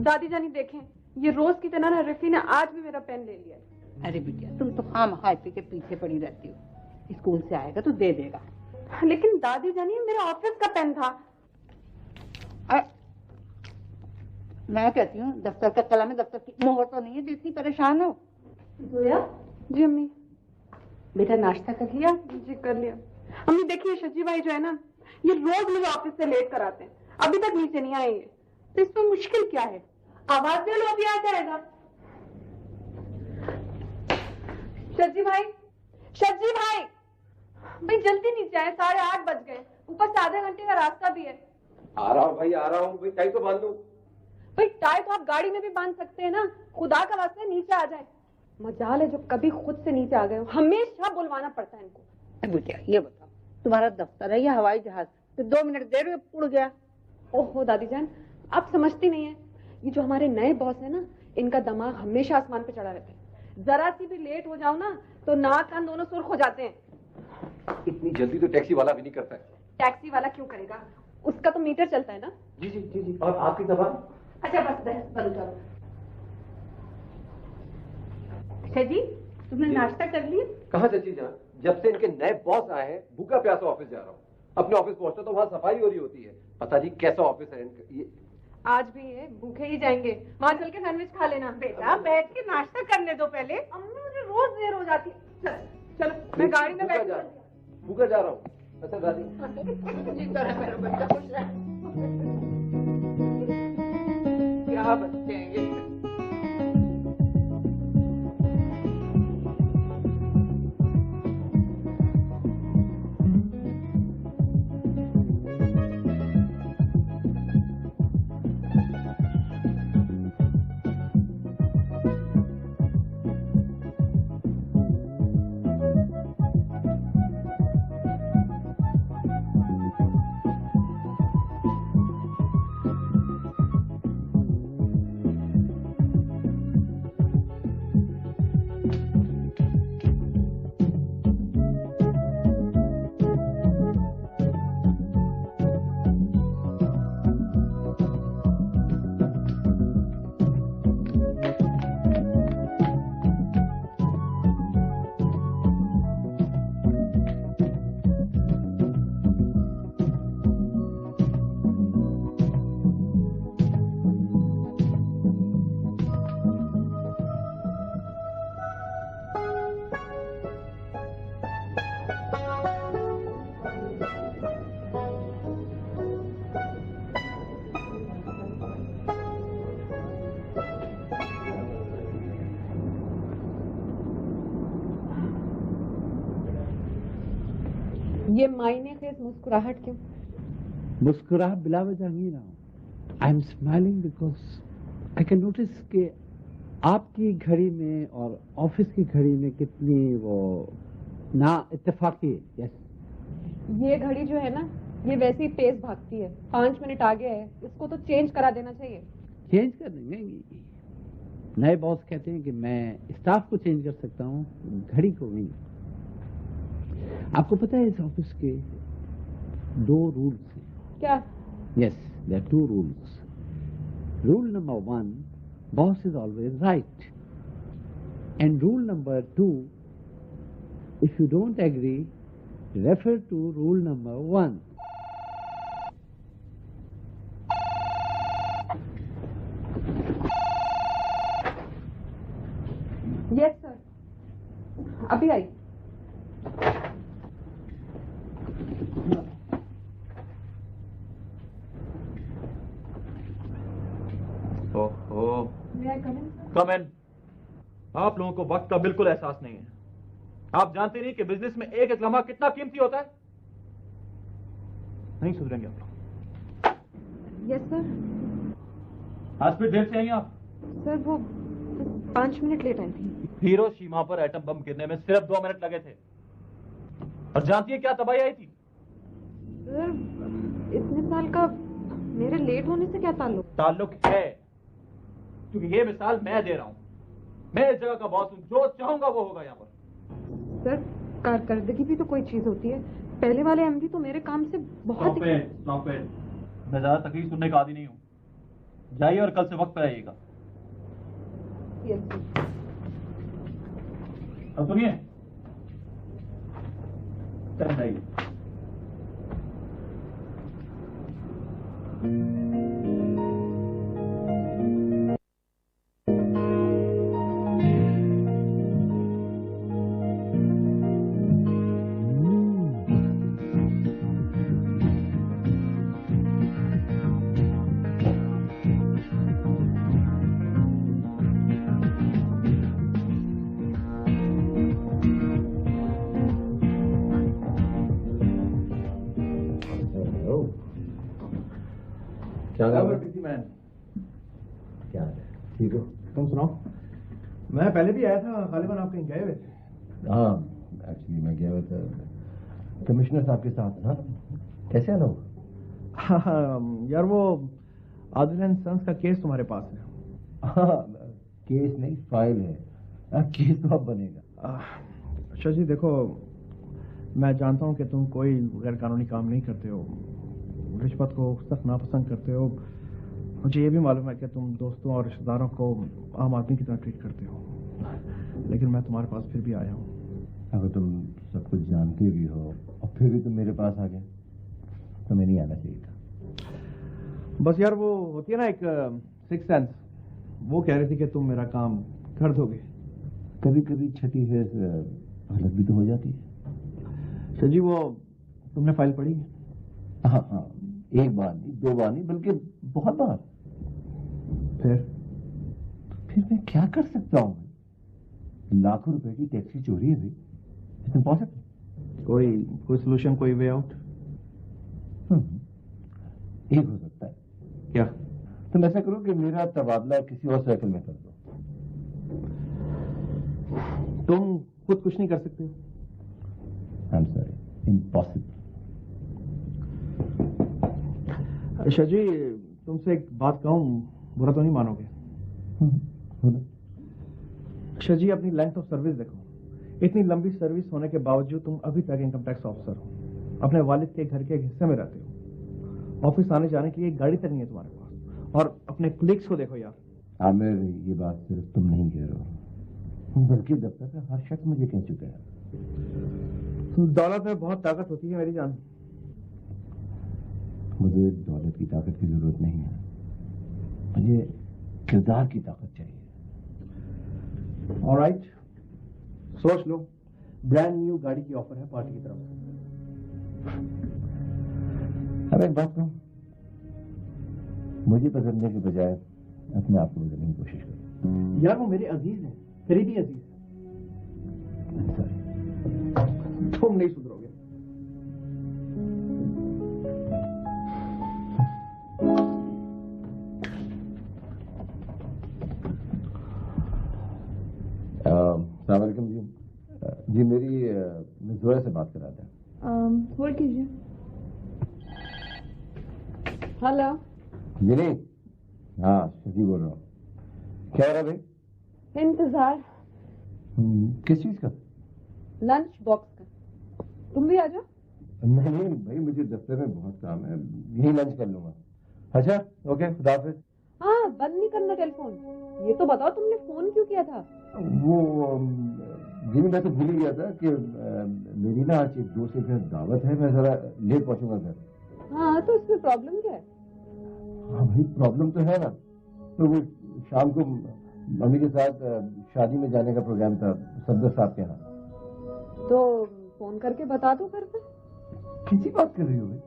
दादी जानी देखें, ये रोज की तरह ना रफी ने आज भी मेरा पेन ले लिया है। अरे बिटिया, तुम तो खामखा के पीछे पड़ी रहती हो। स्कूल से आएगा तो दे देगा। लेकिन दादी जानी मेरा ऑफिस का पेन था। मैं कहती हूँ दफ्तर का कलम है, दफ्तर की मोहर तो नहीं है जितनी परेशान हो। जोया? जी अम्मी। बेटा नाश्ता कर लिया? जी कर लिया। अम्मी देखिए, शजी भाई जो है ना, ये रोज मुझे ऑफिस से लेट कराते हैं, अभी तक नीचे नहीं आएंगे। तो इसमें मुश्किल क्या है? आवाज दे लो, अभी आ जाएगा। शजी भाई, शजी भाई, भाई जल्दी नीचे आए, 8:30 बज गए, ऊपर से आधे घंटे का रास्ता भी है। आ रहा हूँ भाई, आ रहा हूँ भाई, टाई तो बांध लूं। भाई टाई तो आप गाड़ी में भी बांध सकते हैं ना, खुदा का वास्ते नीचे आ जाए। मजाल है जो कभी खुद से नीचे आ गए हो, हमेशा बुलवाना पड़ता है इनको। बेटा ये बताओ, तुम्हारा दफ्तर है या हवाई जहाज? तो 2 मिनट देर में उड़ गया। ओहो दादी जान, आप समझती नहीं है, ये जो हमारे नए बॉस है ना, इनका दिमाग हमेशा आसमान पे चढ़ा रहता है। जरा सी भी लेट हो जाओ ना तो नाक कान दोनों सुर्ख हो जाते हैं। इतनी जल्दी तो टैक्सी वाला भी नहीं करता है। टैक्सी वाला क्यों करेगा, उसका तो मीटर चलता है ना। जी जी जी जी। और आपकी जबान? अच्छा बस बंद करो। जी तुमने नाश्ता कर लिया? कहाँ चाची जान, जब से इनके नए बॉस आए हैं भूखा प्यासा ऑफिस जा रहा हूँ। अपने ऑफिस पहुंचता तो वहाँ सफाई हो रही होती है। पता नहीं कैसा ऑफिस है इनका ये। आज भी ये भूखे ही जाएंगे, वहाँ चल के सैंडविच खा लेना। बेटा बैठ के नाश्ता करने दो पहले। अम्मी मुझे रोज देर हो जाती है। चलो मैं गाड़ी में बैठ भूखा जा रहा हूँ। अच्छा दादी मेरा बच्चा खुश रहे। क्या बच्चे हैं ये। ये मायने खेज मुस्कुराहट क्यों? मुस्कुराहट बिला वजह नहीं रहा हूँ। I am smiling because I can notice कि आपकी घड़ी में और ऑफिस की घड़ी में कितनी वो ना इत्तेफाकी है। यस, ये घड़ी जो है ना, ये वैसे ही तेज भागती है, 5 मिनट आगे है, इसको तो चेंज करा देना चाहिए। चेंज कर देंगे। नए बॉस कहते हैं कि मैं स्टाफ को चेंज कर सकता हूँ, घड़ी को नहीं। आपको पता है इस ऑफिस के 2 रूल्स हैं। क्या? Yes, there are 2 rules. Rule number 1, boss is always right, and rule number 2, if you don't agree refer to rule number 1. Yes sir, अभी आई। ओहो, कम इन। आप लोगों को वक्त का बिल्कुल एहसास नहीं है। आप जानते नहीं कि बिजनेस में एक एक लम्हा कितना कीमती होता है। नहीं सुधरेंगे आप लोग। Yes sir. आज फिर देर से आई आप? सर वो 5 मिनट लेट आई थी। हिरोशिमा पर एटम बम गिरने में सिर्फ 2 मिनट लगे थे, और जानती है क्या तबाही आई थी? सर इतने साल का मेरे लेट होने से क्या ताल्लुक? ताल्लुक है, क्योंकि ये मिसाल मैं दे रहा हूं। मैं इस जगह का बॉस हूं, जो चाहूंगा वो होगा यहाँ पर। सर कारकर्दगी भी तो कोई चीज होती है। पहले वाले एमडी तो मेरे काम से बहुत मैं ज्यादा तकलीफ सुनने का आदी नहीं हूँ। जाइए और कल से वक्त पर आइएगा। अब सुनिए, चल जाइए। क्या क्या है? ठीक हो? तुम सुनाओ। मैं पहले भी आया था, गालिबन आप कहीं गए हुए थे। हाँ, एक्चुअली मैं गया हुआ था कमिश्नर साहब के साथ। हाँ, कैसे आना हुआ? हाँ यार, वो आदिल एंड सन्स का केस तुम्हारे पास है। हाँ, केस नहीं, फाइल है। केस तो अब बनेगा। अच्छा जी, देखो मैं जानता हूँ कि तुम कोई गैर कानूनी काम नहीं करते हो, रिश्वत को सख्त नापसंद करते हो। मुझे ये भी मालूम है कि तुम दोस्तों और रिश्तेदारों को आम आदमी की तरह ट्रीट करते हो, लेकिन मैं तुम्हारे पास फिर भी आया हूँ। अगर तुम सब कुछ जानते भी हो और फिर भी तुम मेरे पास आ गए तो मैं नहीं आना चाहिए था। बस यार, वो होती है ना एक सिक्स सेंस, वो कह रही थी कि तुम मेरा काम कर दोगे। कभी कभी छठी है गलत भी तो हो जाती है। सर जी, वो तुमने फाइल पढ़ी है? हाँ हाँ, एक बार नहीं, दो बार नहीं, बल्कि बहुत बार। फिर मैं क्या कर सकता हूँ? लाखों रुपए की टैक्सी चोरी है भाई, इट्स इम्पॉसिबल। कोई सोल्यूशन, कोई वे आउट? एक हो सकता है। क्या? तुम ऐसा करो कि मेरा तबादला किसी और सर्कल में कर दो। तुम खुद कुछ नहीं कर सकते? I am sorry, impossible. अच्छा जी, तुमसे एक बात कहूं, बुरा तो नहीं मानोगे? अच्छा जी, अपनी लेंथ ऑफ सर्विस देखो। इतनी लंबी सर्विस होने के बावजूद तुम अभी तक इनकम टैक्स ऑफिसर हो, अपने वालिद के घर के एक हिस्से में रहते हो, ऑफिस आने जाने के लिए गाड़ी तक नहीं है तुम्हारे पास, और अपने कलीग्स को देखो यार। आमिर, ये बात सिर्फ तुम नहीं कह रहे हो, बल्कि दफ्तर का हर शख्स मुझे कह चुका है। दौलत में बहुत ताकत होती है मेरी जान। मुझे दौलत की ताकत की जरूरत नहीं है, मुझे किरदार की ताकत चाहिए। ऑलराइट, सोच लो, ब्रांड न्यू गाड़ी की ऑफर है पार्टी की तरफ से। अब एक बात कहूं, मुझे बदलने के बजाय अपने आप को बदलने की कोशिश करो। यार वो मेरे अजीज हैं, करीबी अजीज। सॉरी, तुम नहीं सुधरोगे। अस्सलामुअलैकुम जी। जी मेरी जोया से बात करा दें। होल्ड कीजिए। हेलो जी नहीं, हाँ जी बोल रहा हूँ। क्या हो रहा है भाई? इंतजार। किस चीज का? लंच बॉक्स का। तुम भी आ जाओ। नहीं भाई, मुझे दफ्तर में बहुत काम है, यही लंच कर लूंगा। अच्छा ओके, खुदा हाफिज। हाँ, बंद नहीं करना टेलीफोन। ये तो बताओ तुमने फोन क्यों किया था? वो जी मैं तो भूल ही गया था कि मेरी ना आज एक दोस्त के घर दावत है, मैं जरा लेट पहुंचूंगा घर। हाँ, तो इसमें प्रॉब्लम क्या है? हाँ भाई, प्रॉब्लम तो है ना। तो वो शाम को मम्मी के साथ शादी में जाने का प्रोग्राम था सफदर साहब के यहाँ। तो फोन करके बता दो घर पे। किसी बात कर रही हो भाई?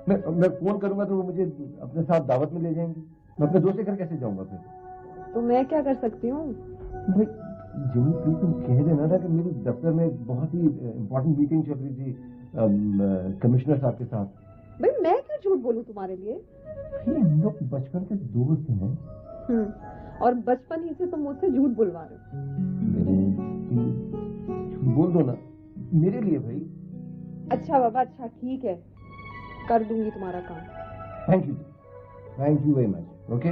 मैं फोन करूंगा तो वो मुझे अपने साथ दावत में ले जाएंगे, मैं अपने दोस्त के घर कैसे जाऊंगा फिर? तो मैं क्या कर सकती हूँ? भाई जिमी प्लीज तुम कह देना ना कि मेरे दफ्तर में बहुत ही इम्पोर्टेंट मीटिंग चल रही थी कमिश्नर साहब के साथ। भाई मैं क्यों झूठ बोलूं तुम्हारे लिए? हम लोग बचपन के दोस्त हैं। और बचपन ही से तुम मुझसे झूठ बुलवा रहे हो। बोल दो ना मेरे लिए भाई। अच्छा बाबा, अच्छा ठीक है, कर दूंगी तुम्हारा काम। Thank you very much. Okay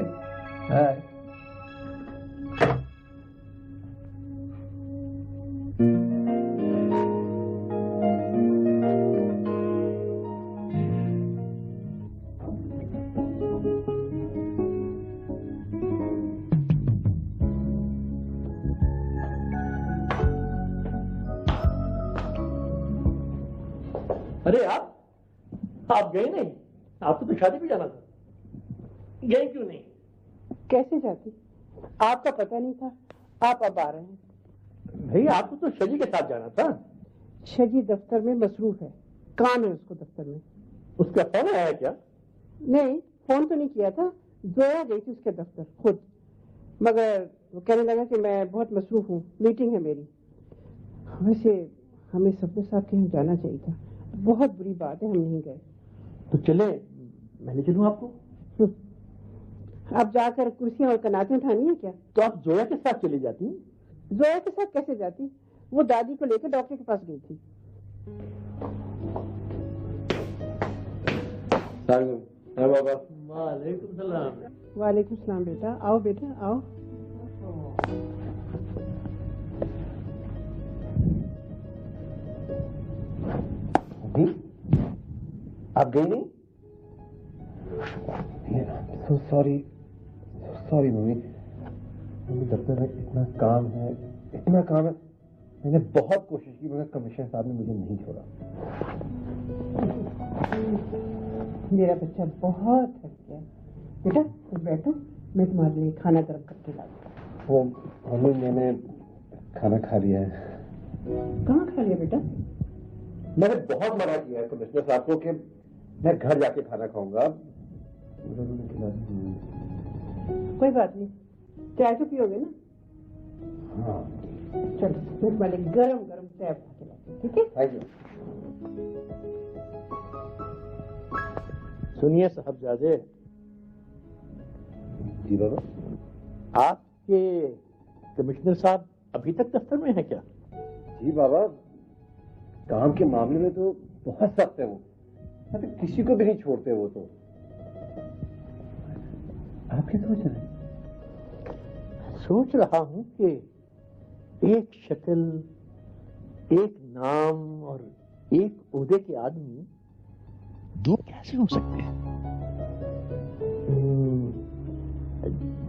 bye. अरे आप गए नहीं? आपको तो शादी पे जाना था, गए क्यों नहीं? कैसे जाती? आपका पता नहीं था, आप अब आ रहे हैं। नहीं, आपको तो शजी के साथ जाना था। शजी दफ्तर में मसरूफ है, काम है उसको दफ्तर में। उसका फोन आया है क्या? नहीं, फोन तो नहीं किया था, जोया गई थी उसके दफ्तर खुद, मगर वो कहने लगा कि मैं बहुत मसरूफ हूँ, मीटिंग है मेरी। वैसे हमें सबने साथ के यहाँ जाना चाहिए था, बहुत बुरी बात है हम नहीं गए। तो चले, मैं ले चलूँ आपको? आप जाकर कुर्सियां और कनातें उठानी है क्या? तो आप जोया के साथ चली जाती? जोया के साथ कैसे जाती? वो दादी को लेकर डॉक्टर के पास गई थी। बाबा। वालेकुम सलाम। वालेकुम सलाम बेटा, आओ बेटा आओ। आप गई नहीं? सॉरी मम्मी, दफ्तर में इतना काम है। मैंने बहुत कोशिश की मगर कमिश्नर साहब ने मुझे नहीं छोड़ा। मेरा बच्चा बहुत थक गया। बेटा तुम बैठो, मैं तुम्हारे लिए खाना गर्म करके लाती हूँ। वो मम्मी, मैंने खाना खा लिया है। कहाँ खा लिया बेटा? मैंने बहुत मना किया है कमिश्नर साहब को कि मैं घर जाके खाना खाऊंगा। कोई बात नहीं, चाय तो पियोगे ना? हाँ। चलो मैं तुम्हारे लिए गरम गरम चाय बना के लाती हूँ, ठीक है? Thank you. सुनिए साहबजादे, जी बाबा। आपके कमिश्नर साहब अभी तक दफ्तर में हैं क्या? जी बाबा, काम के मामले में तो बहुत सख्त है वो, किसी को भी नहीं छोड़ते वो तो। आप क्या सोच रहे हैं? सोच रहा हूं कि एक शक्ल, एक नाम और एक ओहदे के आदमी दो कैसे हो सकते हैं?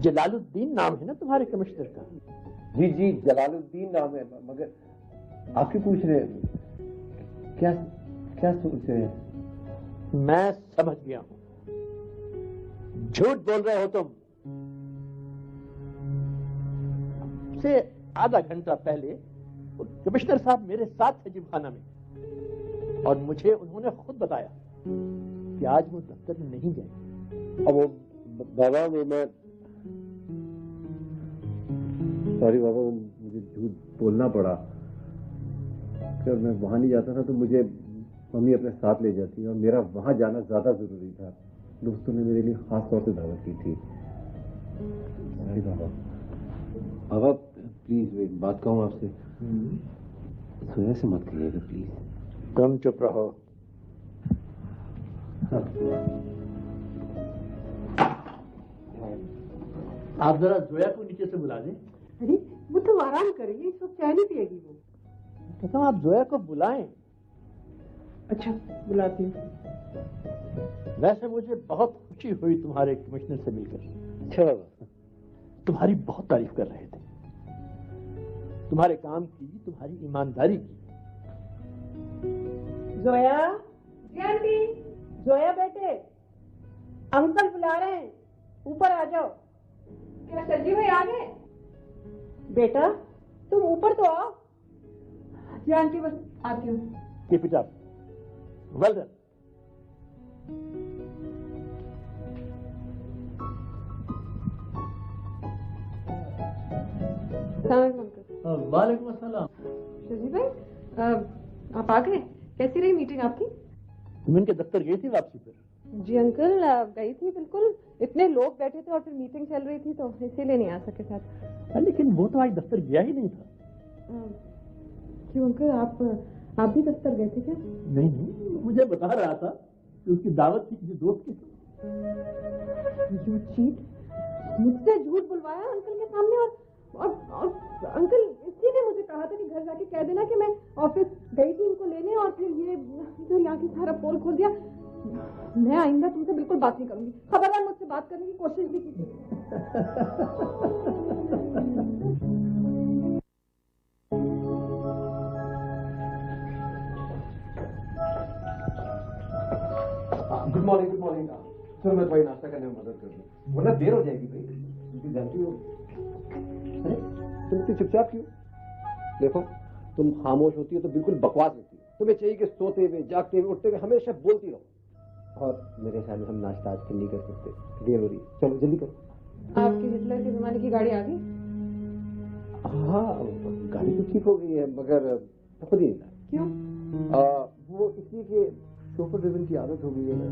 जलालुद्दीन नाम है ना तुम्हारे कमिश्नर का? जी जी, जलालुद्दीन नाम है, मगर आप क्यों पूछ रहे हैं? क्या सोच रहे हैं? मैं समझ गया हूं, झूठ बोल रहे हो तुम। से आधा घंटा पहले कमिश्नर साहब मेरे साथ थे जिमखाना में, और मुझे उन्होंने खुद बताया कि आज वो दफ्तर में नहीं जाएंगे। अब वो बाबा, मैं सॉरी बाबा, मुझे झूठ बोलना पड़ा। अगर मैं वहां नहीं जाता था तो मुझे मम्मी अपने साथ ले जाती, और मेरा वहां जाना ज्यादा जरूरी था। दोस्तों ने मेरे लिए खास तौर से दावत की थी। Sorry Baba. बाबा प्लीज एक बात कहूँ आपसे, सोया से मत कहिएगा प्लीज। तुम चुप रहो। आप जरा जोया को नीचे से बुला दें। अरे वो तो आराम करेगी, इस वक्त चाय नहीं पिएगी वो। कहता हूं आप जोया को बुलाएं। अच्छा बुलाती हूँ। वैसे मुझे बहुत खुशी हुई तुम्हारे कमिश्नर से मिलकर। अच्छा बाबा। तुम्हारी बहुत तारीफ कर रहे थे, तुम्हारे काम की, तुम्हारी ईमानदारी की। जोया, जोया बेटे, अंकल बुला रहे हैं, ऊपर आ जाओ। क्या सजी भाई आ गए? बेटा तुम ऊपर तो आओ। जी आंटी, बस आती हूँ। Keep it up, well done. वालेकुम अस्सलाम। शजी भाई, आप आ गए? कैसी रही मीटिंग आपकी? तुम इनके दफ्तर गई थी वापसी पर? जी अंकल, गई थी बिल्कुल। इतने लोग बैठे थे और फिर मीटिंग चल रही थी तो इसीलिए नहीं आ सके साथ। लेकिन वो तो आज दफ्तर गया ही नहीं था। क्यों अंकल, आप भी दफ्तर गए थे क्या? नहीं, मुझे बता रहा था कि उसकी दावत थी किसी दोस्त की। चीट, मुझसे झूठ बुलवाया अंकल के सामने, और अंकल इसी ने मुझे कहा था कि घर जाके कह देना कि मैं ऑफिस गई थी उनको लेने, और फिर ये जो यहाँ की सारा पोल खोल दिया। मैं आइंदा तुमसे बिल्कुल बात नहीं करूंगी। खबरदार मुझसे बात करने की कोशिश भी की। Good morning good morning. चलो मैं तुम्हारी नाश्ता करने में मदद कर दूँ, वरना देर हो जाएगी भाई, तुम जानती हो। अरे तुम इतनी चुपचाप क्यों? देखो तुम खामोश होती हो तो बिल्कुल बकवास होती हो। तुम्हें चाहिए कि सोते हुए जागते हुए उठते हुए हमेशा बोलती रहो। और मेरे ख्याल में हम नाश्ता आज नहीं कर सकते, देर हो रही है। चलो जल्दी करो। आपकी हिटलर के जमाने की गाड़ी आ गई? हाँ गाड़ी तो ठीक हो गई है, मगर खुद ही नहीं था। क्यों? वो इसलिए कि शोफर ड्रिवन की आदत हो गई है ना,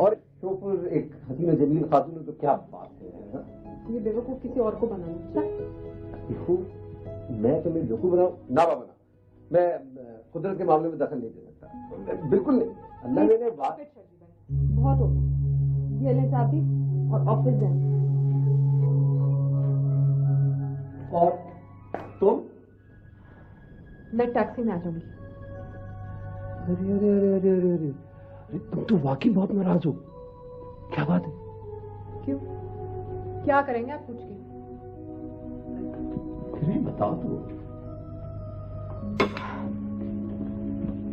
और शोफर एक हसीना जमील खातून है तो क्या बात है। ये बेवकूफ किसी और को बनाना। देखो मैं तुम्हें बेवकूफ बनाऊं ना बना, मैं कुदरत के मामले में दखल नहीं दे सकता, बिल्कुल नहीं। अल्लाह मैंने बात बहुत हो ये ले चाबी और ऑफिस जाए। और तुम? मैं टैक्सी में आ जाऊंगी। अरे अरे अरे अरे अरे अरे अरे तुम तो वाकई बहुत नाराज हो, क्या बात है? क्यों? क्या करेंगे आप पूछ के? फिर बताओ तो।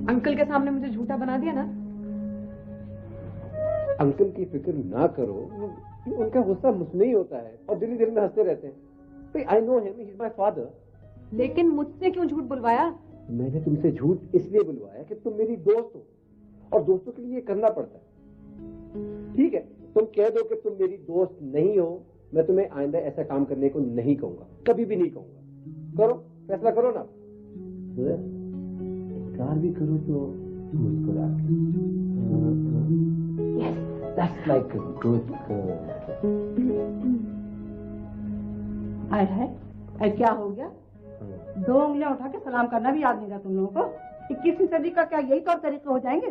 अंकल के सामने मुझे झूठा बना दिया ना। अंकल की फिक्र ना करो, उनका गुस्सा मुझमें ही होता है और दिल में हंसते रहते हैं। I know him, he is my father. लेकिन मुझसे क्यों झूठ बुलवाया? मैंने तुमसे झूठ इसलिए बुलवाया कि तुम मेरी दोस्त हो, और दोस्तों के लिए ये करना पड़ता है। ठीक है, तुम कह दो कि तुम मेरी दोस्त नहीं हो, मैं तुम्हें आइंदा ऐसा काम करने को नहीं कहूंगा, कभी भी नहीं कहूंगा। करो, फैसला करो ना। इनकार भी करो तो मुस्कुरा के। Yes, that's like a good girl. है क्या हो गया? 2 उंगलियां उठा के सलाम करना भी याद नहीं रहा तुम लोगों को? 21वीं सदी का क्या यही तौर तरीके हो जाएंगे?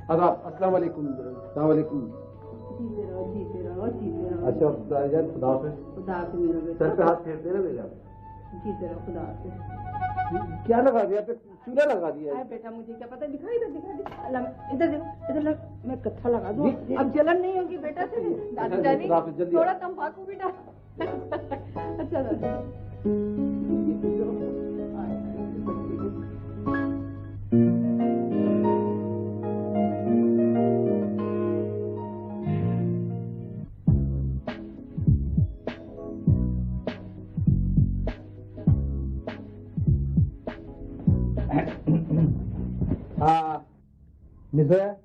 अस्सलाम वालेकुम। अस्सलाम वालेकुम। जीते रहो जीते रहो जीते रहो। अच्छा खुदाफिज। खुदाफिज मेरा बेटा। सर पे हाथ फेरते ना मेरा। जीते रहो खुदाफिज। क्या लगा दिया? चूल्हा लगा दिया? अरे बेटा मुझे क्या पता, दिखाई दे इधर देखो, इधर मैं कत्था लगा दूं। अब जलन नहीं होगी बेटा से? दादी जानी थोड़ा तंबाकू भी डाल। अच्छा दादी। हाँ निजोया,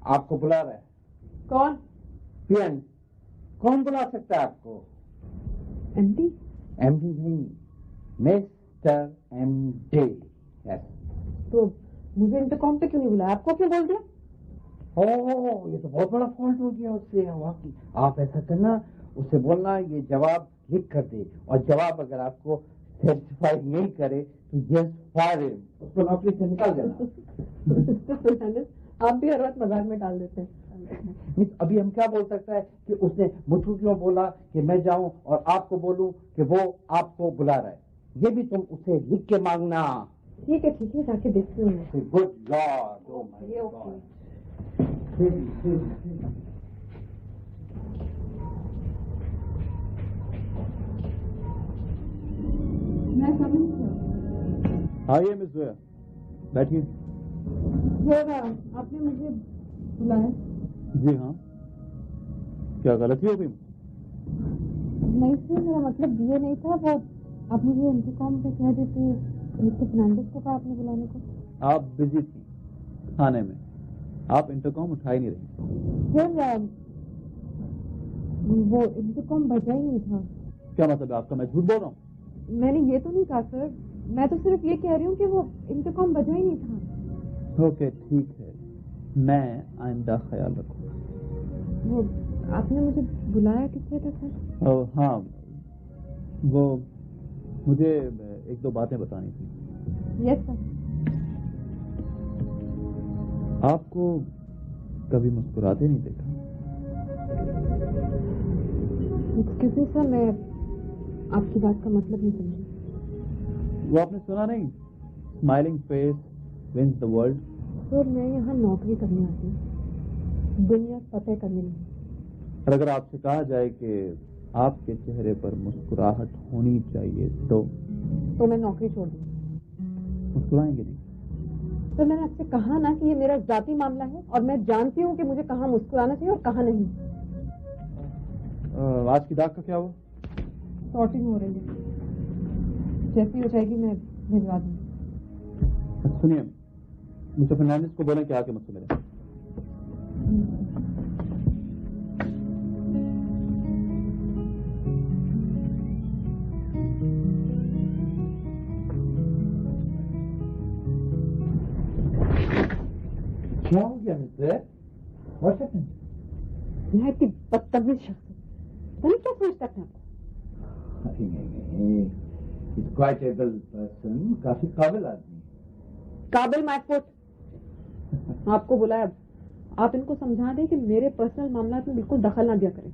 आपको बुला रहा है। कौन? पीएन। कौन बुला सकता है आपको? एमडी? एमडी नहीं, मिस्टर एमडी। यस। तो मुझे इंटरकॉम पे क्यों नहीं बुलाया? आपको क्यों बोल दिया? ओह, ये तो बहुत बड़ा फॉल्ट हो गया उससे। आप ऐसा करना, उसे बोलना ये जवाब लिख कर दे, और जवाब अगर आपको सेटिस्फाई नहीं करे तो जस्ट फायर हिम, उसको नौकरी से निकाल देना। आप भी हर वक्त मजाक में डाल देते हैं। अभी हम क्या बोल सकते हैं कि उसने मुझको क्यों बोला कि मैं जाऊं और आपको बोलूं कि वो आपको बुला रहा है? ये भी तुम उसे लिख के मांगना। ठीक है जाके देखती हूँ। Good Lord, oh my God. मैं समझ आइए मिस जोया, बैठिए। आपने मुझे बुलाया? जी हाँ, क्या गलती हो गई? नहीं सर, मेरा मतलब ये नहीं था। वो आप मुझे इंतकॉम पे कह देते, मिस्टर फर्नांडिस को कहा आपने बुलाने को। आप बिजी थी खाने में, आप इंटरकॉम उठा ही नहीं रही। सर वो इंतकॉम बजा ही नहीं था। क्या मतलब है आपका? मैं झूठ बोल रहा हूँ? मैंने ये तो नहीं कहा सर, मैं तो सिर्फ ये कह रही हूँ कि वो इंतकॉम बजा ही नहीं था। ओके ठीक है, मैं आइंदा ख्याल रखूँगा। वो आपने मुझे बुलाया किस लिए था सर? हाँ, वो मुझे 1-2 बातें बतानी थी। Yes sir. आपको कभी मुस्कुराते नहीं देखा। एक्सक्यूज मी सर, मैं आपकी बात का मतलब नहीं समझी। वो आपने सुना नहीं, smiling face wins the world. Sir मैं यहाँ नौकरी करने आती हूँ, दुनिया फतेह करने नहीं। और अगर आपसे कहा जाए कि आपके चेहरे पर मुस्कुराहट होनी चाहिए तो मैं नौकरी छोड़ दूँ। मुस्कुराएंगे नहीं? तो मैंने आपसे कहा ना कि ये मेरा जाति मामला है और मैं जानती हूँ कि मुझे कहाँ मुस्कुराना चाहिए और कहाँ नहीं। आज की दाग का क्या हुआ? सॉर्टिंग हो रही है, जैसी हो जाएगी मैं भिजवा दूंगी। सुनिए, मिस्टर फर्नांडिस को बोलें कि आके मुझसे मिले। क्या हो गया मिस्टर? What's happened? यहाँ इतनी बदतमीज शख्स है, क्या सोचता था? नहीं, इज क्वाइट एबल पर्सन, काफी काबिल आदमी। काबिल माय फुट। आपको बुलाया, आप इनको समझा दें कि मेरे पर्सनल मामला में बिल्कुल दखल ना दिया करें।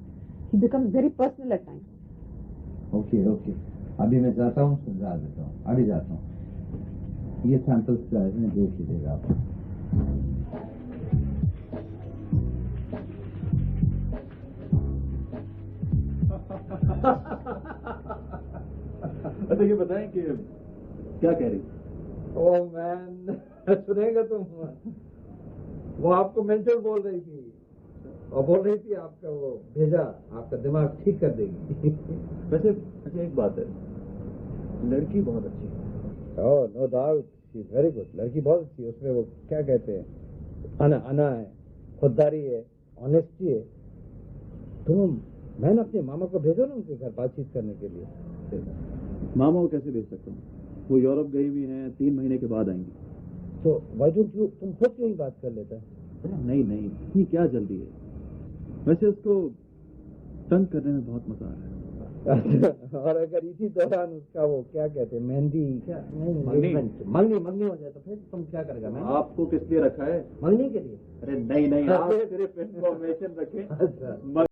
He becomes very personal at times. Okay okay, अभी मैं जाता हूँ, समझा देता हूँ, अभी जाता हूँ। ये सैंपल्स में देख लीजिएगा आप। अच्छा ये बताएं कि क्या कह रही? ओह मैन, सुनेगा तुम? वो आपको मेंटल बोल रही थी और बोल रही थी आपका वो भेजा आपका दिमाग ठीक कर देगी। वैसे अच्छा एक बात है, लड़की बहुत अच्छी है। Oh no doubt, she is very good. लड़की बहुत अच्छी है, उसमें वो क्या कहते हैं, अना है, खुददारी है, ऑनेस्टी है। तुम मैंने अपने मामा को भेजो ना उनके घर बातचीत करने के लिए। मामा को कैसे भेज सकता हूँ? वो यूरोप गई हुई हैं, 3 महीने के बाद आएंगी। तो वाई डोंट यू, तुम खुद क्यों ही बात कर लेता है? नहीं नहीं, इतनी क्या जल्दी है? वैसे उसको तंग करने में बहुत मजा आ रहा है। और अगर इसी दौरान उसका वो क्या कहते हैं, मेहंदी क्या मंगनी हो जाए तो फिर तुम क्या करेगा? मैं आपको किस लिए रखा है? मंगनी के लिए? अरे नहीं नहीं, आप सिर्फ इन्फॉर्मेशन रखें। अच्छा,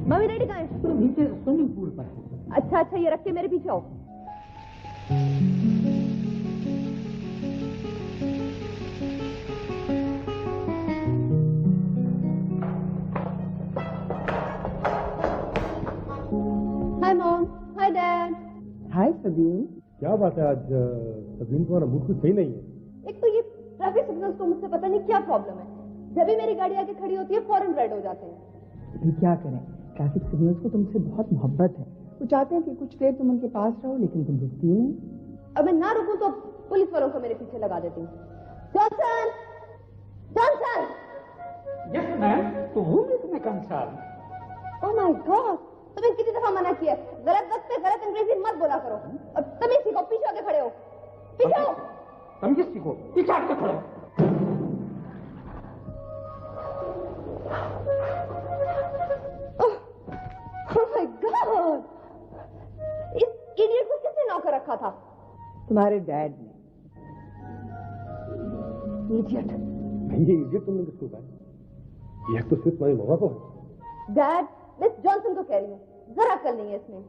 मम्मी डैडी कहाँ है? तो नीचे स्विमिंग पूल पर है। अच्छा अच्छा, ये रख के मेरे पीछे आओ। Hi mom, hi dad. Hi Sabeen. क्या बात है, आज सभी तुम्हारा मूड कुछ सही नहीं है। एक तो ये ट्रैफिक सिग्नल्स को मुझसे पता नहीं क्या प्रॉब्लम है, जब भी मेरी गाड़ी आके खड़ी होती है फौरन रेड हो जाते हैं। अभी क्या करें, ट्रैफिक सिग्नल्स को तुमसे बहुत मोहब्बत है। वो चाहते हैं कि कुछ देर तुम उनके पास रहो, लेकिन तुम रुकती नहीं। अब मैं ना रुकूं तो पुलिस वालों को मेरे पीछे लगा देती हूँ। Johnson, Johnson. यस मैम, तो हूँ मैं कंसर्न। ओह माय गॉड, तुम्हें कितनी दफा मना किया, गलत वक्त पे गलत अंग्रेजी मत बोला करो। अब तुम इसी को पीछे होके खड़े हो, पीछे हो। समझे सीखो, पीछे हट के खड़ो। ओह माय गॉड, इस इडियट को किसने नौकर रखा था? तुम्हारे डैड ने। इडियट। ये इडियट तुमने किसको कहा? यह तो सिर्फ तुम्हारी मामा को है। डैड, मिस जॉनसन को कह रही हूँ, जरा अक्ल नहीं है इसमें,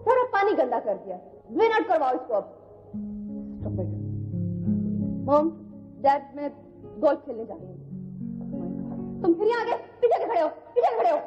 सारा पानी गंदा कर दिया। ड्रेन आउट करवाओ इसको अब। मॉम, डैड, मैं गोल्फ खेलने जा रही हूँ। तुम फिर यहाँ आगे पीछे के खड़े हो, पीछे के खड़े हो।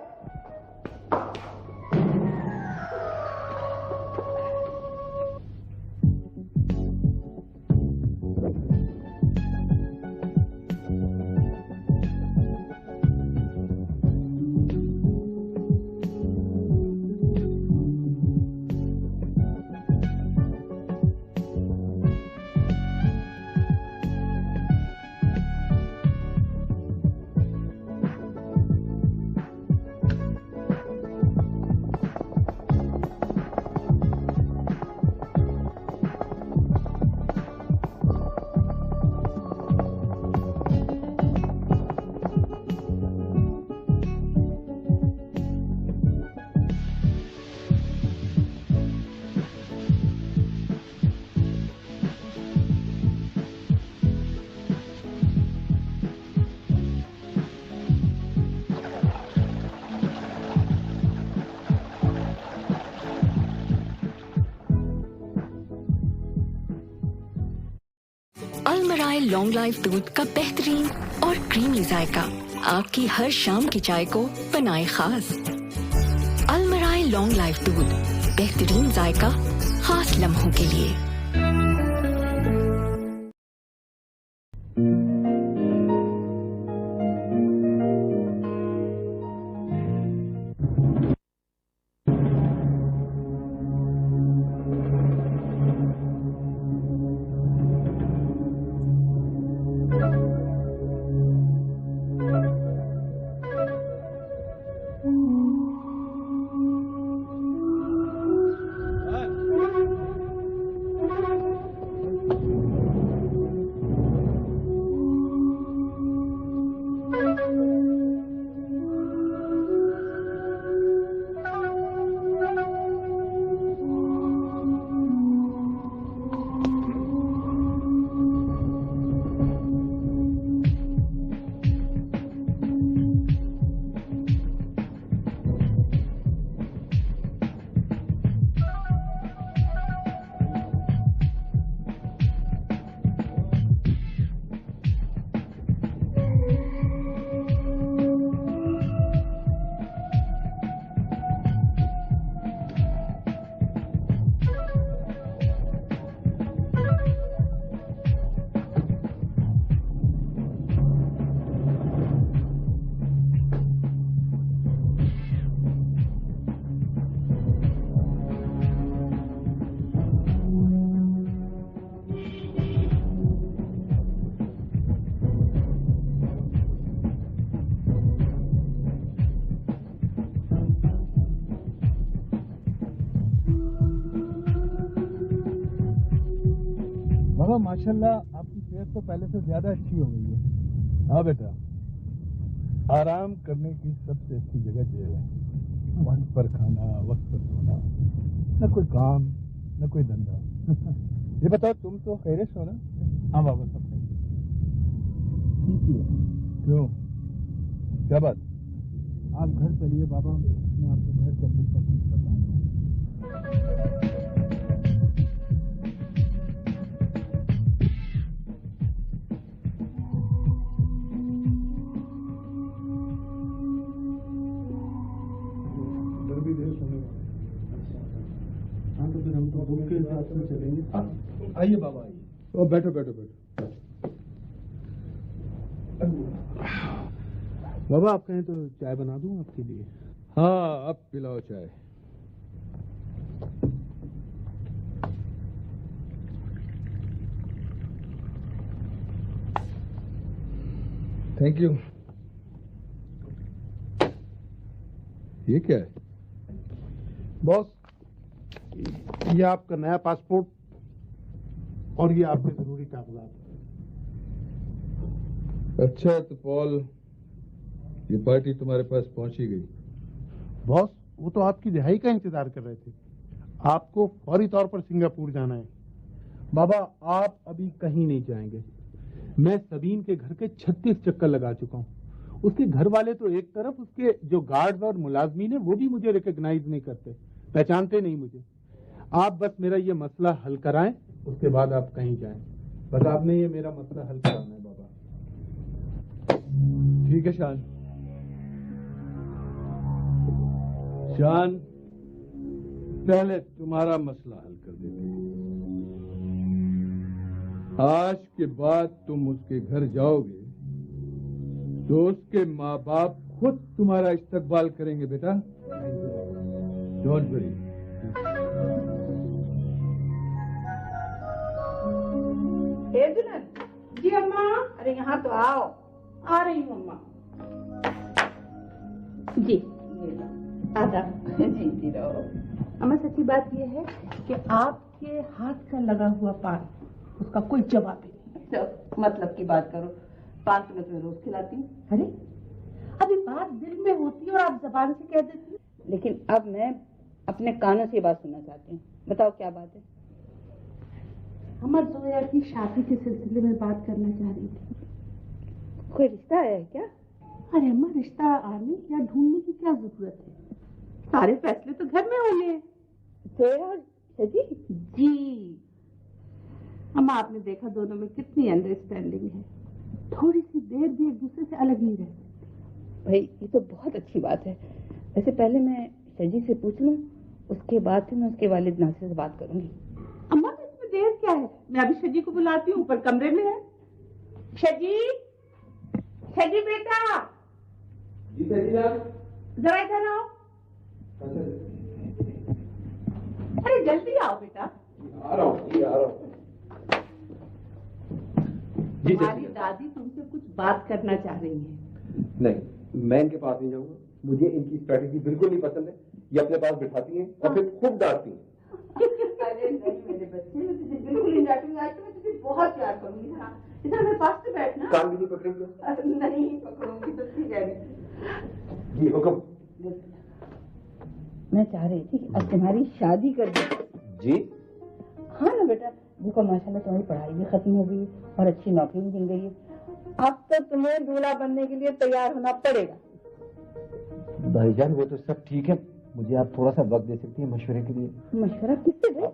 अलमराई लॉन्ग लाइफ दूध का बेहतरीन और क्रीमी जायका आपकी हर शाम की चाय को बनाए खास। अलमराई लॉन्ग लाइफ दूध, बेहतरीन जायका खास लम्हों के लिए। बाबा माशाल्लाह आपकी सेहत तो पहले से ज्यादा अच्छी हो गई है। हाँ बेटा, आराम करने की सबसे अच्छी जगह जेल है। वक्त पर खाना, वक्त पर सोना, न कोई काम न कोई धंधा। ये बताओ तुम तो खैरियत हो ना? हाँ बाबा सब खैरियत। क्यों, क्या बात? आप घर चलिए बाबा, मैं आपको घर चलने पर कुछ बताऊंगा। आइए बाबा आइए। ओ बैठो बैठो बैठो। बाबा आप कहें तो चाय बना दूं आपके लिए? हाँ अब पिलाओ चाय। Thank you. ये क्या है? बॉस, ये आपका नया पासपोर्ट और ये आपके जरूरी कागजात। अच्छा तो पॉल, ये पार्टी तुम्हारे पास पहुंची गई। बॉस, वो तो आपकी रिहाई का इंतजार कर रहे थे। आपको फौरी तौर पर सिंगापुर जाना है। बाबा आप अभी कहीं नहीं जाएंगे। मैं सबीन के घर के 36 चक्कर लगा चुका हूँ। उसके घर वाले तो एक तरफ, उसके जो गार्ड्स और मुलाजमीन है वो भी मुझे रिकॉग्नाइज नहीं करते, पहचानते नहीं मुझे। आप बस मेरा ये मसला हल कराएं, उसके बाद आप कहीं जाएं। बस आपने ये मेरा मसला हल कराना है बाबा। ठीक है शान। शान, पहले तुम्हारा मसला हल कर देते हैं। आज के बाद तुम उसके घर जाओगे तो उसके माँ बाप खुद तुम्हारा इस्तकबाल करेंगे बेटा। Don't worry. दुल्हन जी अम्मा, अरे यहाँ तो आओ। आ रही हूँ अम्मा जी। आधा जीती रहो। अम्मा सच्ची बात यह है कि आपके हाथ का लगा हुआ पान, उसका कोई जवाब ही नहीं। मतलब की बात करो, पान तो मैं तुम्हें रोज खिलाती हूँ। अरे अभी बात दिल में होती है और आप जबान से कह देती हैं। लेकिन अब मैं अपने कानों से बात सुनना चाहती हूँ। बताओ क्या बात है? अमर जोया की शादी के सिलसिले में बात करना चाह रही थी। कोई रिश्ता आया है क्या? अरे अम्मा, रिश्ता आने या ढूंढने की क्या जरूरत है? सारे फैसले तो घर में होने हैं। जोया और सजी जी। अम्मा आपने देखा दोनों में कितनी अंडरस्टैंडिंग है, थोड़ी सी देर भी एक दूसरे से अलग नहीं रहते। भाई ये तो बहुत अच्छी बात है। वैसे पहले मैं शजी से पूछ लूं, उसके बाद फिर मैं उसके वालिद नासिर से बात करूंगी। अम्मा इसमें देर क्या है, मैं अभी शजी को बुलाती हूँ, ऊपर कमरे में है। शजी, शजी बेटा, जी शजी मैम, जरा इधर आओ। अरे जल्दी आओ बेटा। आ रहा हूँ जी, आ रहा हूँ। हमारी दादी तुमसे कुछ बात करना चाह रही है। नहीं, मैं इनके पास नहीं जाऊंगा। मुझे इनकी स्ट्रेटेजी बिल्कुल नहीं पसंद है। ये अपने पास बिठाती हैं और फिर खूब डांटती हैं। अरे नहीं मेरे बच्चे, मैं तुझे बिल्कुल नहीं डांटूंगी। आज तो मैं तुझे बहुत प्यार करूंगी। हाँ, इधर मेरे पास से बैठना। कान भी नहीं पकड़ेंगे? नहीं पकड़ूंगी तो ठीक है। जी हुक्म। मैं चाह रही थी कि अब तुम्हारी शादी कर दे। जी हाँ ना बेटा, देखो माशाल्लाह तुम्हारी पढ़ाई भी खत्म हो गई और अच्छी नौकरी भी मिल गई है। अब तो तुम्हें दूल्हा बनने के लिए तैयार होना पड़ेगा। भाईजान वो तो सब ठीक है, मुझे आप थोड़ा सा वक्त दे सकती हैं मशवरे के लिए? मशवरा किससे दे?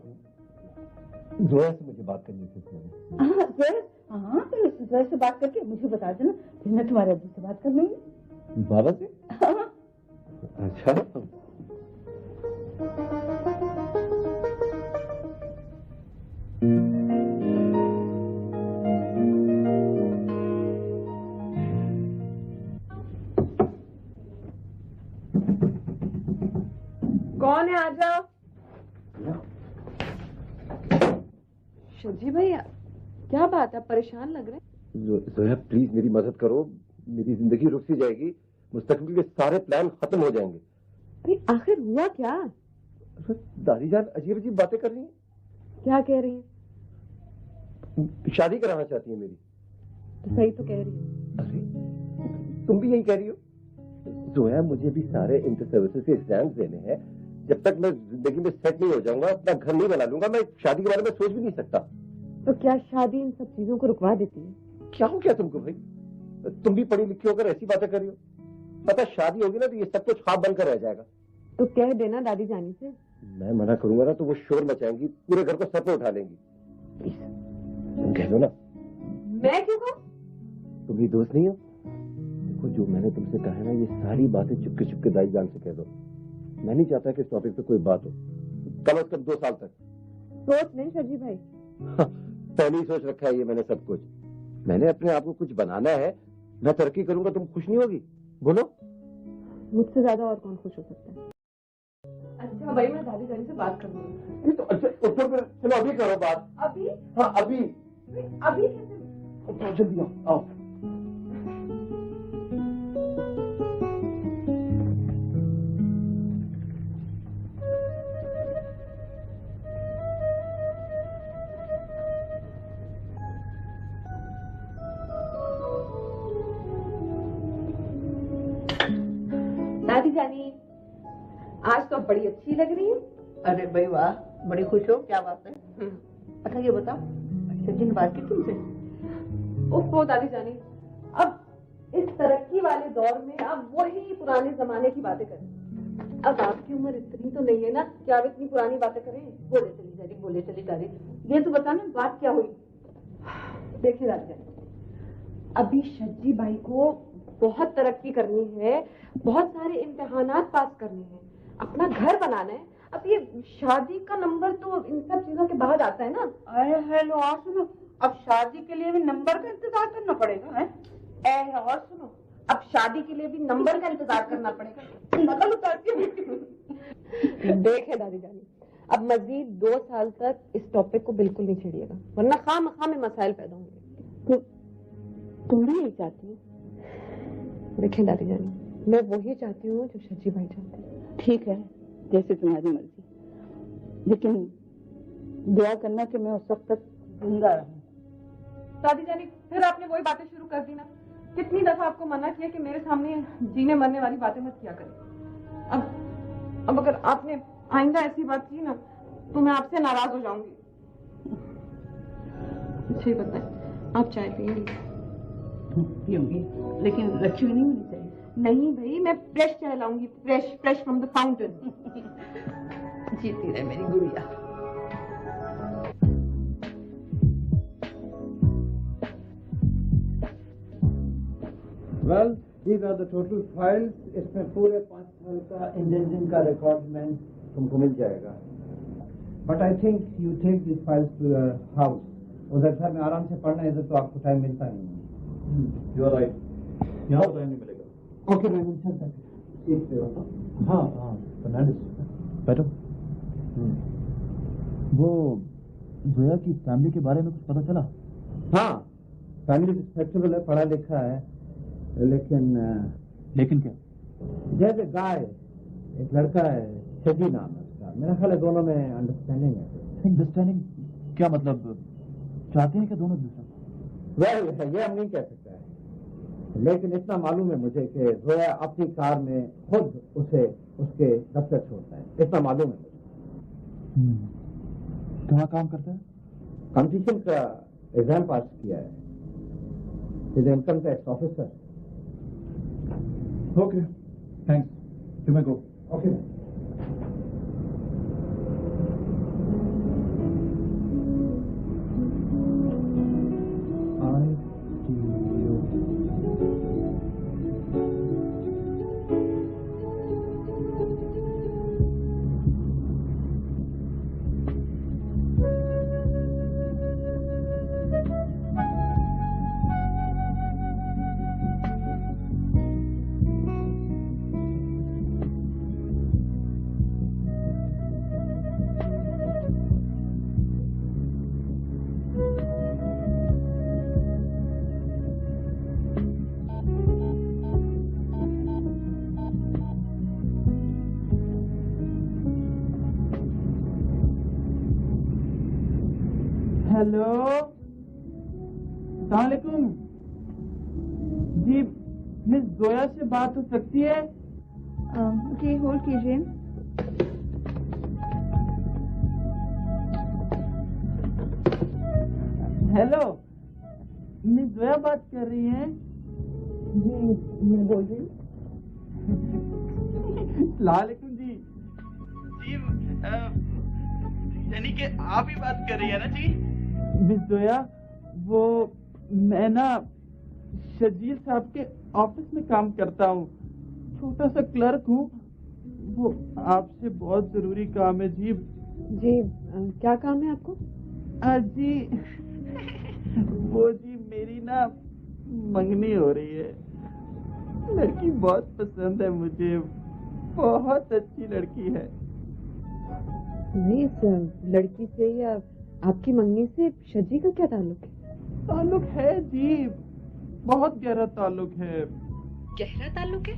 जोया से मुझे बात करनी थी। हाँ तो जोया से बात करके मुझे बता देना, फिर मैं तुम्हारे अब्बू से बात कर लूंगी। बाबा से? हाँ। अच्छा। कौन है? आ जाओ। शजी भाई क्या बात है, परेशान लग रहे हैं? जोया प्लीज मेरी मदद करो, मेरी जिंदगी रुक सी जाएगी, मुस्तकबिल के सारे प्लान खत्म हो जाएंगे। भाई आखिर हुआ क्या? दादी जान अजीब अजीब बातें कर रही हैं। क्या कह रही हैं? शादी कराना चाहती है मेरी। तो सही तो कह रही है। अरे तुम भी यही कह रही हो? जोया मुझे भी सारे इंटर सर्विसेज के एग्जाम्स देने हैं, जब तक मैं जिंदगी में सेट नहीं हो जाऊंगा, अपना घर नहीं बना लूंगा, मैं शादी के बारे में सोच भी नहीं सकता। तो क्या शादी इन सब चीजों को रुकवा देती है? क्या हो क्या तुमको भाई? तुम भी पढ़ी लिखी होकर ऐसी बातें कर रही हो? पता शादी होगी ना तो ये सब कुछ ख्वाब बनकर रह जाएगा। तो कह देना दादी जानी से। मैं मना करूंगा ना तो वो शोर मचाएंगी, पूरे घर को सर पे उठा लेंगी। तुम कह दो ना। मैं क्यों कहूं? तुम भी दोस्त नहीं हो? देखो जो मैंने तुमसे कहा है ना, ये सारी बातें चुपके चुपके दाई जान से कह दो। मैं नहीं चाहता कि इस टॉपिक पे कोई बात हो, कम से कम 2 साल तक। सोच नहीं शजी भाई। पहले ही सोच रखा है ये मैंने सब कुछ। मैंने अपने आप को कुछ बनाना है, मैं तरक्की करूंगा, तुम खुश नहीं होगी? बोलो। मुझसे ज्यादा और कौन खुश हो सकता है? अच्छा भाई मैं दादी जानी से बात कर लूंगी। तो अच्छा उठो फिर, चलो अभी करो बात। अभी? हाँ अभी। अभी कैसे? जल्दी आओ। दादी जानी आज तो बड़ी अच्छी लग रही है। अरे भाई वाह, बड़ी खुश हो, क्या बात है? अच्छा ये बताओ, सचिन ने बात की तुमसे? ओहो दादी जानी, अब इस तरक्की वाले दौर में अब वही पुराने जमाने की बातें करें। अब आपकी उम्र इतनी तो नहीं है ना कि आप इतनी पुरानी बातें करें। बोले चली जा रही। ये तो बताना बात क्या हुई? देखिए दादी जानी, अभी शज्जी भाई को बहुत तरक्की करनी है, बहुत सारे इम्तिहानात पास करने हैं, अपना घर बनाना है। अब ये शादी का नंबर तो इन सब चीजों के बाद आता है ना। अरे हेलो और सुनो, अब शादी के लिए भी नंबर का इंतजार करना पड़ेगा है? और सुनो, अब शादी के लिए भी नंबर का इंतजार करना पड़ेगा। नकल उतार के देखे दादी जानी, अब मजीद 2 साल तक इस टॉपिक को बिल्कुल नहीं छेड़िएगा, वरना खाम में मसाइल पैदा होंगे। तो तुम भी यही चाहती हो? देखें दादी जानी, मैं वही चाहती हूँ जो शज्जी भाई चाहते हैं। ठीक है, जैसे तुम्हारी मर्जी, लेकिन दुआ करना कि मैं उस वक्त तक जिंदा रहूं। दादी जानी फिर आपने वही बातें शुरू कर दी ना। कितनी दफा आपको मना किया कि मेरे सामने जीने मरने वाली बातें मत किया करें। अब अगर आपने आइंदा ऐसी बात की ना तो मैं आपसे नाराज हो जाऊंगी। अच्छा ही बताएं, आप चाय पिएंगी? पीऊंगी, लेकिन रखी हुई नहीं होनी चाहिए। नहीं भाई, मैं फ्रेश चाय लाऊंगी, फ्रेश फ्रॉम द फाउंटेन। जीती रहे मेरी गुड़िया। Well these are the total files. इसमें पूरे 5 साल का इंडेंटिंग का रिकॉर्डमेंट तुमको मिल जाएगा. But I think you take this files to your house. उधर घर में आराम से पढ़ना है तो आपको टाइम मिलता नहीं. यू आर राइट, यहाँ टाइम नहीं मिलेगा. ओके मैं चलता हूँ. हाँ हाँ फर्नांडिस बैठो. वो जोया की फैमिली के बारे में कुछ पता चला? हाँ, फैमिली रिस्पेक्टेबल है, पढ़ा लिखा है, लेकिन क्या? जैसे गाय, एक लड़का है, शजी नाम है उसका. मेरा ख्याल है दोनों में अंडरस्टैंडिंग है. अंडरस्टैंडिंग क्या मतलब? चाहते हैं कि दोनों दूसरा? वेल ये हम नहीं कह सकते हैं, लेकिन इतना मालूम है मुझे कि जोया अपनी कार में खुद उसे उसके दफ्तर छोड़ता है. इतना मालूम है मुझे. कहाँ काम करता है? कंपटीशन का एग्जाम पास किया है. Income tax officer. Okay thanks. You may go. Okay. Hello सलामकुम जी, मिस जोया से बात हो सकती है? जी होल्ड कीजिए. हेलो, मिस जोया बात कर रही हैं? जी मैं बोल रही हूँ. सलामकुम जी. जी यानी कि आप ही बात कर रही है ना जी? मिस जोया, वो मैं ना शजील साहब के ऑफिस में काम करता हूँ, छोटा सा क्लर्क हूँ. वो आपसे बहुत जरूरी काम है जी. जी क्या काम है आपको? जी वो जी मेरी ना मंगनी हो रही है. लड़की बहुत पसंद है मुझे, बहुत अच्छी लड़की है. नहीं सर, लड़की से या आपकी मंगनी से शजी का क्या ताल्लुक है? ताल्लुक है जी, बहुत गहरा ताल्लुक है. गहरा ताल्लुक है?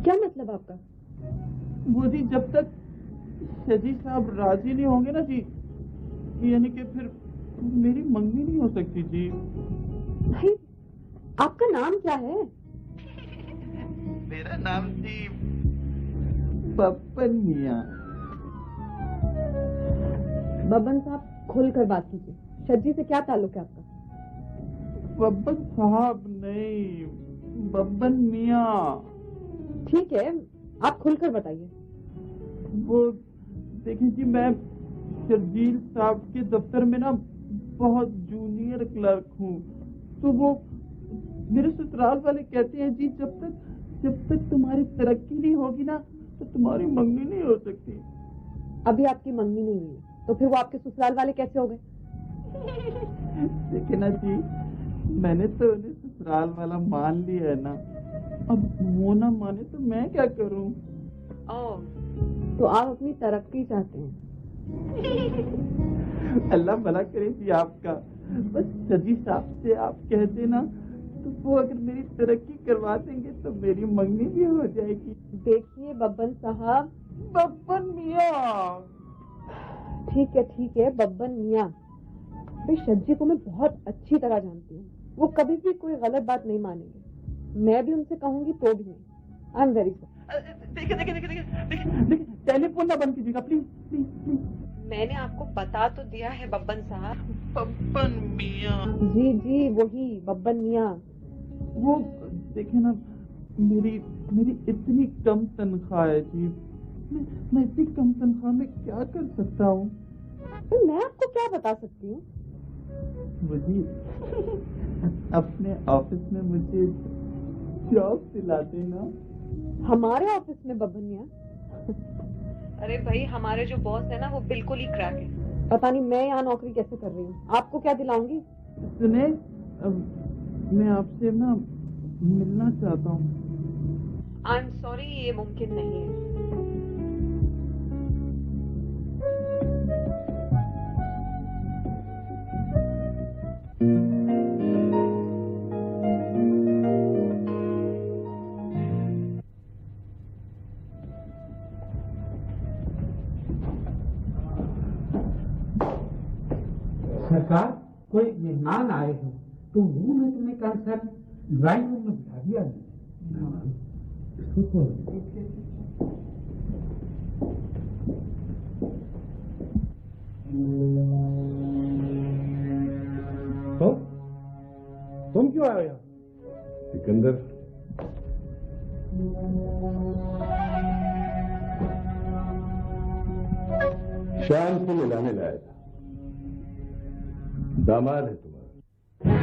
क्या मतलब आपका? वो जी जब तक शजी साहब राजी नहीं होंगे ना जी, यानी कि फिर मेरी मंगनी नहीं हो सकती जी. नहीं, आपका नाम क्या है? मेरा नाम जी बब्बन मियां. बब्बन साहब खुलकर बात कीजिए. शजी से क्या ताल्लुक है आपका? बब्बन साहब नहीं, बब्बन मियां. ठीक है, आप खुलकर बताइए. वो देखिए जी, मैं शजील साहब के दफ्तर में ना बहुत जूनियर क्लर्क हूँ. तो वो मेरे ससुराल वाले कहते हैं जी जब तक तुम्हारी तरक्की नहीं होगी ना तो तुम्हारी मंगनी नहीं हो सकती. अभी आपकी मंगनी नहीं हुई है तो फिर वो आपके ससुराल वाले कैसे हो गए? देखिए ना जी, मैंने तो उन्हें ससुराल वाला मान लिया है ना, अब वो ना माने तो मैं क्या करूं? तो आप अपनी तरक्की चाहते हैं? अल्लाह भला करे जी आपका. बस शजी साहब से आप कह देना तो वो अगर मेरी तरक्की करवा देंगे तो मेरी मंगनी भी हो जाएगी. देखिए बब्बन साहब. बब्बन मियां. ठीक है बब्बन मियां. भाई शज्जी को मैं बहुत अच्छी तरह जानती हूँ, वो कभी भी कोई गलत बात नहीं मानेंगे. मैं भी उनसे कहूंगी तो भी नहीं. I am very sorry. देखिए टेलीफोन ना बंद कीजिएगा प्लीज प्लीज प्लीज. मैंने आपको बता तो दिया है बब्बन साहब. बब्बन मियां. जी वही बब्बन मियां. वो देखिए ना, मेरी इतनी कम तनख्वाह है जी, मैं इतनी कम तनख्वाह में क्या कर सकता हूँ? तो मैं आपको क्या बता सकती हूँ? वो जी अपने ऑफिस में मुझे जॉब दिला देना। हमारे ऑफिस में बबनिया? अरे भाई, हमारे जो बॉस है ना वो बिल्कुल ही क्रैक है। पता नहीं मैं यहाँ नौकरी कैसे कर रही हूँ। आपको क्या दिलाऊंगी? सुने, मैं आपसे ना मिलना चाहता हूँ। आई एम सॉरी, ये मुमकिन नहीं है। सरकार, कोई मेहमान आए हैं तो रूम में तुम्हें कंसर्ट ड्राइंग रूम में बिठा दिया नहीं। तुम क्यों आए हो यहाँ? सिकंदर, शाम से मिलाने लाया था। दामाद है तुम्हारा।